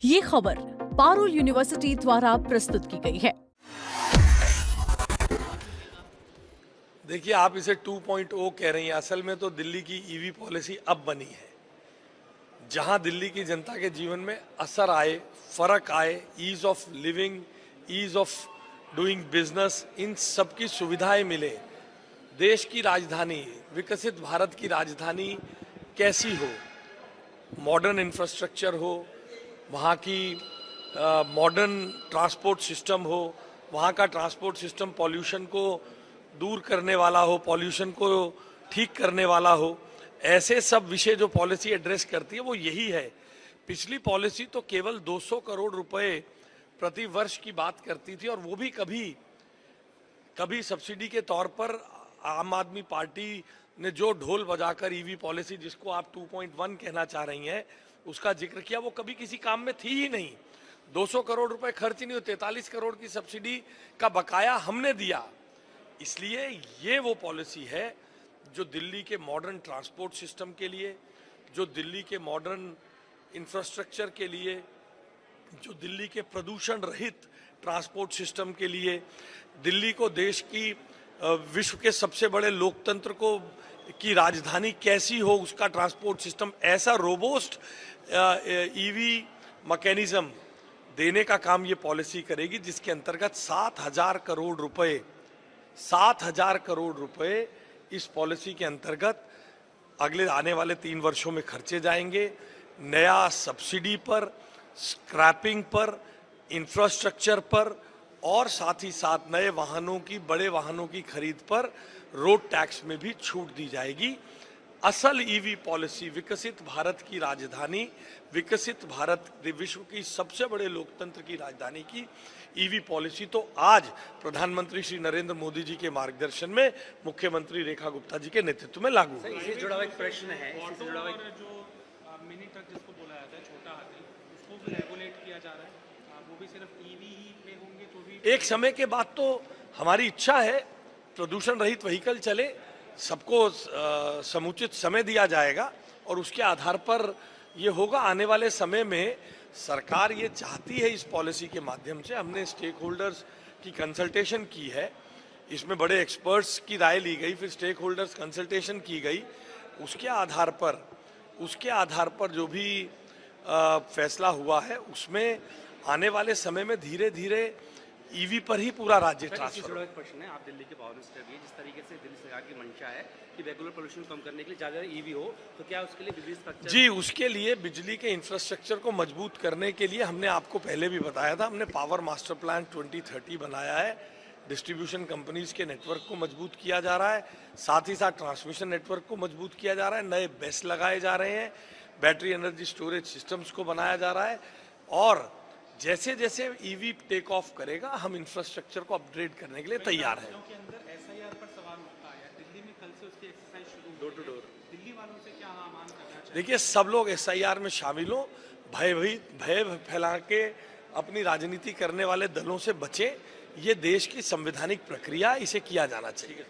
ये खबर पारुल यूनिवर्सिटी द्वारा प्रस्तुत की गई है। देखिए, आप इसे 2.0 कह रही हैं, असल में तो दिल्ली की ईवी पॉलिसी अब बनी है। जहां दिल्ली की जनता के जीवन में असर आए, फर्क आए, ease of living, ease of doing business, इन सब की सुविधाएं मिले। देश की राजधानी, विकसित भारत की राजधानी कैसी हो, मॉडर्न इंफ्रास्ट्रक्चर हो, वहाँ की मॉडर्न ट्रांसपोर्ट सिस्टम हो, वहाँ का ट्रांसपोर्ट सिस्टम पॉल्यूशन को दूर करने वाला हो, पॉल्यूशन को ठीक करने वाला हो, ऐसे सब विषय जो पॉलिसी एड्रेस करती है वो यही है। पिछली पॉलिसी तो केवल 200 करोड़ रुपए प्रति वर्ष की बात करती थी, और वो भी कभी कभी सब्सिडी के तौर पर। आम आदमी पार्टी ने जो ढोल बजाकर ईवी पॉलिसी, जिसको आप 2.1 कहना चाह रही हैं, उसका जिक्र किया, वो कभी किसी काम में थी ही नहीं। 200 करोड़ रुपए खर्च ही नहीं हुए, 43 करोड़ की सब्सिडी का बकाया हमने दिया। इसलिए ये वो पॉलिसी है जो दिल्ली के मॉडर्न ट्रांसपोर्ट सिस्टम के लिए, जो दिल्ली के मॉडर्न इंफ्रास्ट्रक्चर के लिए, जो दिल्ली के प्रदूषण रहित ट्रांसपोर्ट सिस्टम के लिए, दिल्ली को देश की विश्व के सबसे बड़े लोकतंत्र को की राजधानी कैसी हो, उसका ट्रांसपोर्ट सिस्टम ऐसा रोबोस्ट ईवी मैकेनिज्म देने का काम ये पॉलिसी करेगी, जिसके अंतर्गत 7,000 करोड़ रुपए 7,000 करोड़ रुपए इस पॉलिसी के अंतर्गत अगले आने वाले 3 वर्षों में खर्चे जाएंगे। नया सब्सिडी पर, स्क्रैपिंग पर, इंफ्रास्ट्रक्चर पर, और साथ ही साथ नए वाहनों की, बड़े वाहनों की खरीद पर रोड टैक्स में भी छूट दी जाएगी। असल ईवी पॉलिसी, विकसित भारत की राजधानी, विकसित भारत, विश्व की सबसे बड़े लोकतंत्र की राजधानी की ईवी पॉलिसी तो आज प्रधानमंत्री श्री नरेंद्र मोदी जी के मार्गदर्शन में मुख्यमंत्री रेखा गुप्ता जी के नेतृत्व में लागू हुई। इससे जुड़ा हुआ एक प्रश्न है, इससे जुड़ा हुआ जो मिनी ट्रक जिसको बोला जाता है, छोटा हाथी, उसको भी रेगुलेट किया जा रहा है। वो भी सिर्फ ईवी ही पे होंगे, जो भी एक समय के बाद तो हमारी इच्छा है प्रदूषण रहित व्हीकल चले, सबको समुचित समय दिया जाएगा और उसके आधार पर ये होगा। आने वाले समय में सरकार ये चाहती है, इस पॉलिसी के माध्यम से हमने स्टेक होल्डर्स की कंसल्टेशन की है, इसमें बड़े एक्सपर्ट्स की राय ली गई, फिर स्टेक होल्डर्स कंसल्टेशन की गई, उसके आधार पर जो भी फैसला हुआ है, उसमें आने वाले समय में धीरे धीरे ईवी पर ही पूरा राज्य ट्रांसफर। जुड़ा एक प्रश्न है, आप दिल्ली के पावर मिनिस्टर भी है, जिस तरीके से दिल्ली सरकार की मंशा है कि रेगुलर पोल्यूशन कम करने के लिए ज़्यादा ईवी हो, तो क्या उसके लिए बिजली स्ट्रक्चर? जी, उसके लिए बिजली के इंफ्रास्ट्रक्चर को मजबूत करने के लिए हमने आपको पहले भी बताया था, हमने पावर मास्टर प्लान 2030 बनाया है। डिस्ट्रीब्यूशन कंपनीज के नेटवर्क को मजबूत किया जा रहा है, साथ ही साथ ट्रांसमिशन नेटवर्क को मजबूत किया जा रहा है, नए बेस लगाए जा रहे हैं, बैटरी एनर्जी स्टोरेज सिस्टम्स को बनाया जा रहा है, और जैसे जैसे ईवी टेक ऑफ करेगा हम इंफ्रास्ट्रक्चर को अपग्रेड करने के लिए तैयार हैं। के अंदर एसआईआर पर सवाल उठता है। दिल्ली में कल से उसकी एक्सरसाइज शुरू डोर टू डोर। दिल्ली वालों से क्या आह्वान करना चाहिए? देखिए, सब लोग एसआईआर में शामिल हो, भय फैला के अपनी राजनीति करने वाले दलों से बचे। ये देश की संवैधानिक प्रक्रिया, इसे किया जाना चाहिए।